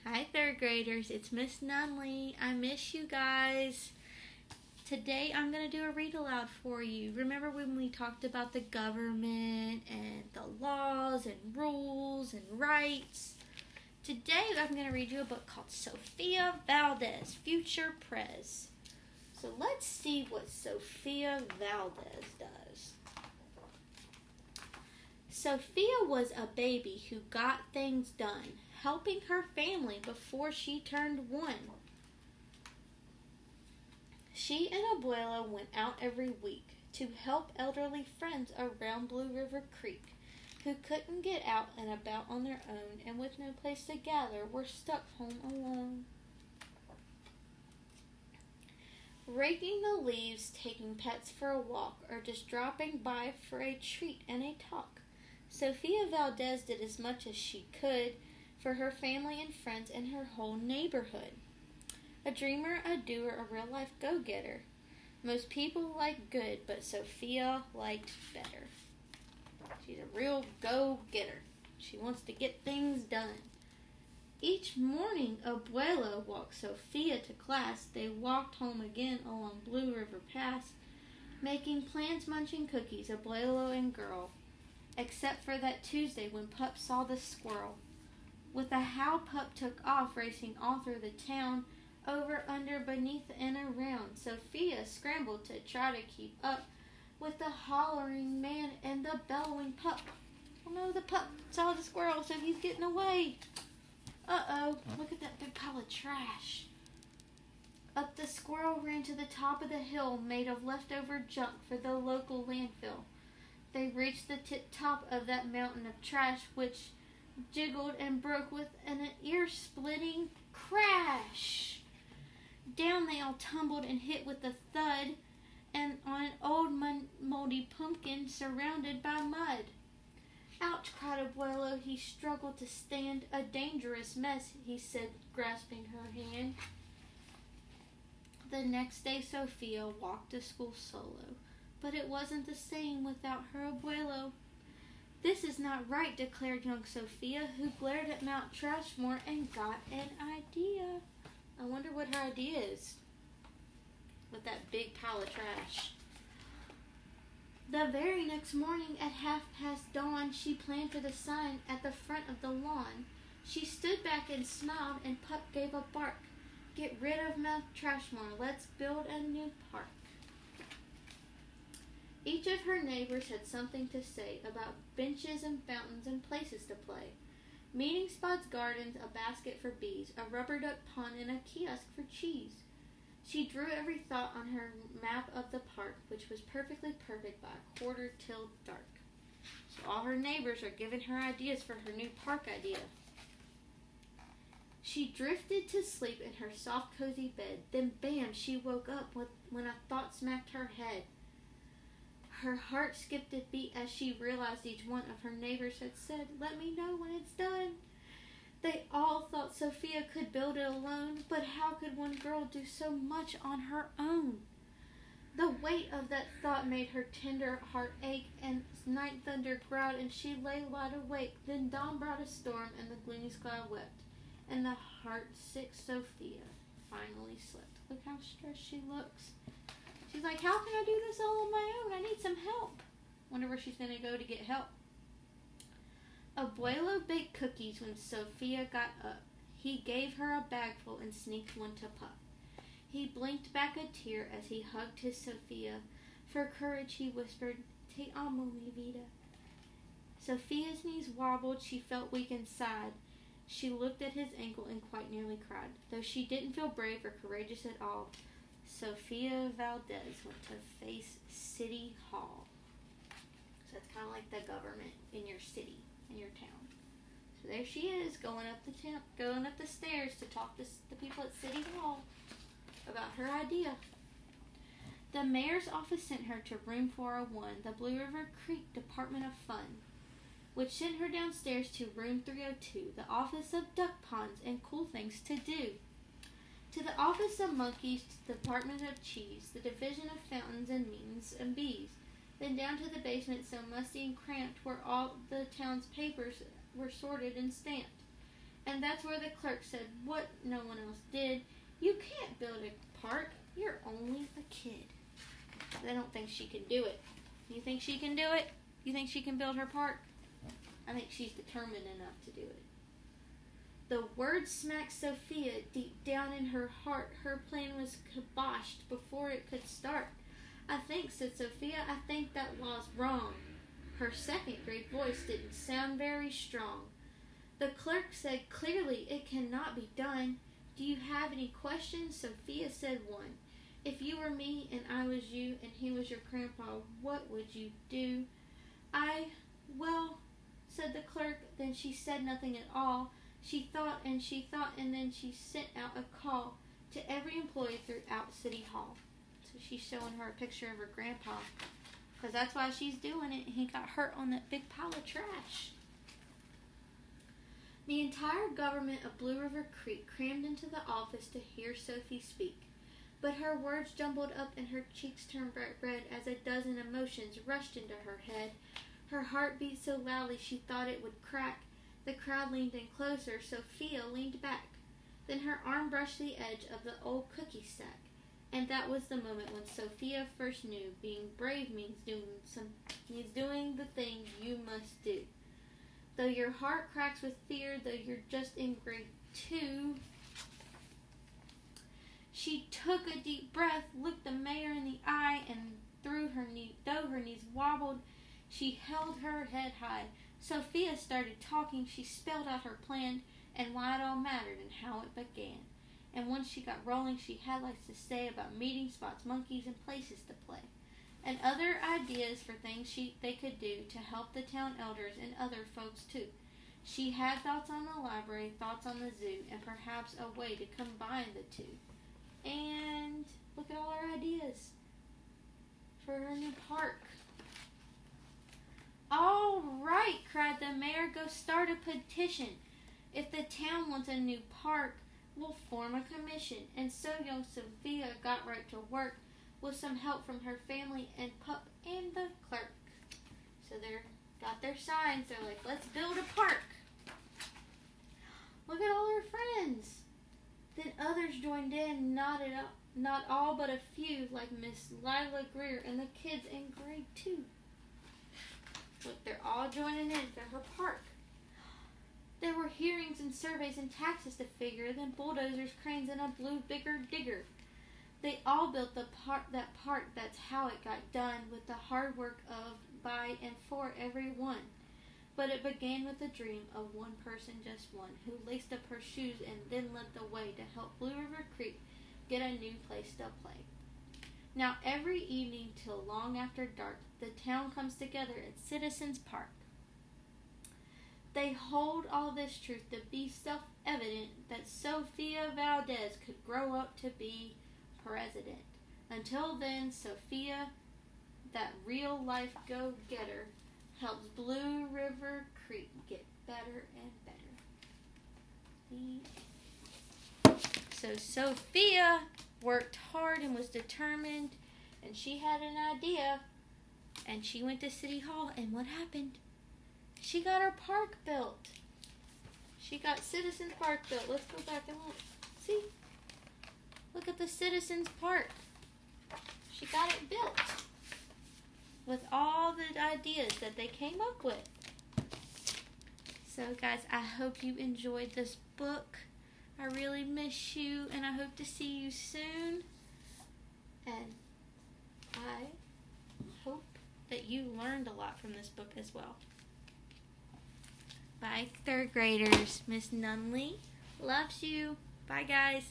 Hi, third graders. It's Miss Nunley. I miss you guys. Today I'm going to do a read aloud for you. Remember when we talked about the government and the laws and rules and rights? Today I'm going to read you a book called Sophia Valdez, Future Prez. So let's see what Sophia Valdez does. Sophia was a baby who got things done, helping her family before she turned 1. She and Abuela went out every week to help elderly friends around Blue River Creek who couldn't get out and about on their own and with no place to gather were stuck home alone. Raking the leaves, taking pets for a walk, or just dropping by for a treat and a talk, Sophia Valdez did as much as she could for her family and friends and her whole neighborhood. A dreamer, a doer, a real-life go-getter. Most people like good, but Sophia liked better. She's a real go-getter. She wants to get things done. Each morning, Abuela walked Sophia to class. They walked home again along Blue River Pass, making plans, munching cookies, Abuelo and girl. Except for that Tuesday when Pup saw the squirrel. With a howl, Pup took off, racing all through the town, over, under, beneath, and around. Sophia scrambled to try to keep up with the hollering man and the bellowing Pup. Oh no, the Pup saw the squirrel, so he's getting away. Uh-oh, look at that big pile of trash. Up the squirrel ran to the top of the hill made of leftover junk for the local landfill. They reached the top of that mountain of trash, which jiggled and broke with an ear-splitting crash. Down they all tumbled and hit with a thud, and on an old moldy pumpkin surrounded by mud. Ouch, cried Abuelo. He struggled to stand. A dangerous mess, he said, grasping her hand. The next day, Sophia walked to school solo, but it wasn't the same without her Abuelo. This is not right, declared young Sophia, who glared at Mount Trashmore and got an idea. I wonder what her idea is with that big pile of trash. The very next morning at dawn, she planned for the sign at the front of the lawn. She stood back and smiled, and Pup gave a bark. Get rid of Mount Trashmore. Let's build a new park. Each of her neighbors had something to say about benches and fountains and places to play. Meeting spots, gardens, a basket for bees, a rubber duck pond, and a kiosk for cheese. She drew every thought on her map of the park, which was perfectly perfect by a quarter till dark. So all her neighbors are giving her ideas for her new park idea. She drifted to sleep in her soft, cozy bed. Then, bam, she woke up when a thought smacked her head. Her heart skipped a beat as she realized each one of her neighbors had said, "Let me know when it's done." They all thought Sophia could build it alone, but how could one girl do so much on her own? The weight of that thought made her tender heart ache, and night thunder growled, and she lay wide awake. Then dawn brought a storm, and the gloomy sky wept, and the heart-sick Sophia finally slept. Look how stressed she looks. She's like, how can I do this all on my own? I need some help. Wonder where she's going to go to get help. Abuelo baked cookies when Sophia got up. He gave her a bagful and sneaked one to Pup. He blinked back a tear as he hugged his Sophia. For courage, he whispered, "Te amo, mi vida." Sophia's knees wobbled. She felt weak inside. She looked at his ankle and quite nearly cried. Though she didn't feel brave or courageous at all, Sophia Valdez went to face City Hall. So it's kind of like the government in your city, in your town. So there she is, going up the stairs to talk to the people at City Hall about her idea. The mayor's office sent her to room 401, the Blue River Creek Department of Fun, which sent her downstairs to room 302, the office of duck ponds and cool things to do. To the office of monkeys, to the department of cheese, the division of fountains and means and bees, then down to the basement so musty and cramped where all the town's papers were sorted and stamped. And that's where the clerk said what no one else did. You can't build a park. You're only a kid. They don't think she can do it. You think she can do it? You think she can build her park? I think she's determined enough to do it. The word smacked Sophia deep down in her heart. Her plan was kiboshed before it could start. I think, said Sophia, I think that law's wrong. Her second grade voice didn't sound very strong. The clerk said clearly, it cannot be done. Do you have any questions? Sophia said one. If you were me and I was you and he was your grandpa, what would you do? Well, said the clerk. Then she said nothing at all. She thought, and then she sent out a call to every employee throughout City Hall. So she's showing her a picture of her grandpa, because that's why she's doing it. He got hurt on that big pile of trash. The entire government of Blue River Creek crammed into the office to hear Sophie speak. But her words jumbled up and her cheeks turned bright red as a dozen emotions rushed into her head. Her heart beat so loudly she thought it would crack. The crowd leaned in closer. Sophia leaned back. Then her arm brushed the edge of the old cookie stack. And that was the moment when Sophia first knew being brave means doing the thing you must do. Though your heart cracks with fear, though you're just in grade 2. She took a deep breath, looked the mayor in the eye, and though her knees wobbled, she held her head high. Sophia started talking. She spelled out her plan and why it all mattered and how it began. And once she got rolling, she had lots to say about meeting spots, monkeys, and places to play, and other ideas for things they could do to help the town elders and other folks too. She had thoughts on the library, thoughts on the zoo, and perhaps a way to combine the two. And look at all her ideas for her new park. All right, cried the mayor, go start a petition. If the town wants a new park, we'll form a commission. And so young Sophia got right to work with some help from her family and pup and the clerk. So they got their signs. They're like, let's build a park. Look at all her friends. Then others joined in, not all but a few, like Miss Lila Greer and the kids in grade 2. Look, they're all joining in for her park. There were hearings and surveys and taxes to figure, then bulldozers, cranes, and a blue bigger digger. They all built that park. That's how it got done, with the hard work of, by, and for everyone. But it began with the dream of one person, just one, who laced up her shoes and then led the way to help Blue River Creek get a new place to play. Now every evening till long after dark, the town comes together at Citizens Park. They hold all this truth to be self-evident that Sophia Valdez could grow up to be president. Until then, Sophia, that real-life go-getter, helps Blue River Creek get better and better. So Sophia worked hard and was determined, and she had an idea, and she went to City Hall, and what happened? She got her park built. She got Citizens Park built. Let's go back and look. See? Look at the Citizens Park. She got it built with all the ideas that they came up with. So guys, I hope you enjoyed this book. I really miss you, and I hope to see you soon. And I hope that you learned a lot from this book as well. Bye, third graders. Miss Nunley loves you. Bye, guys.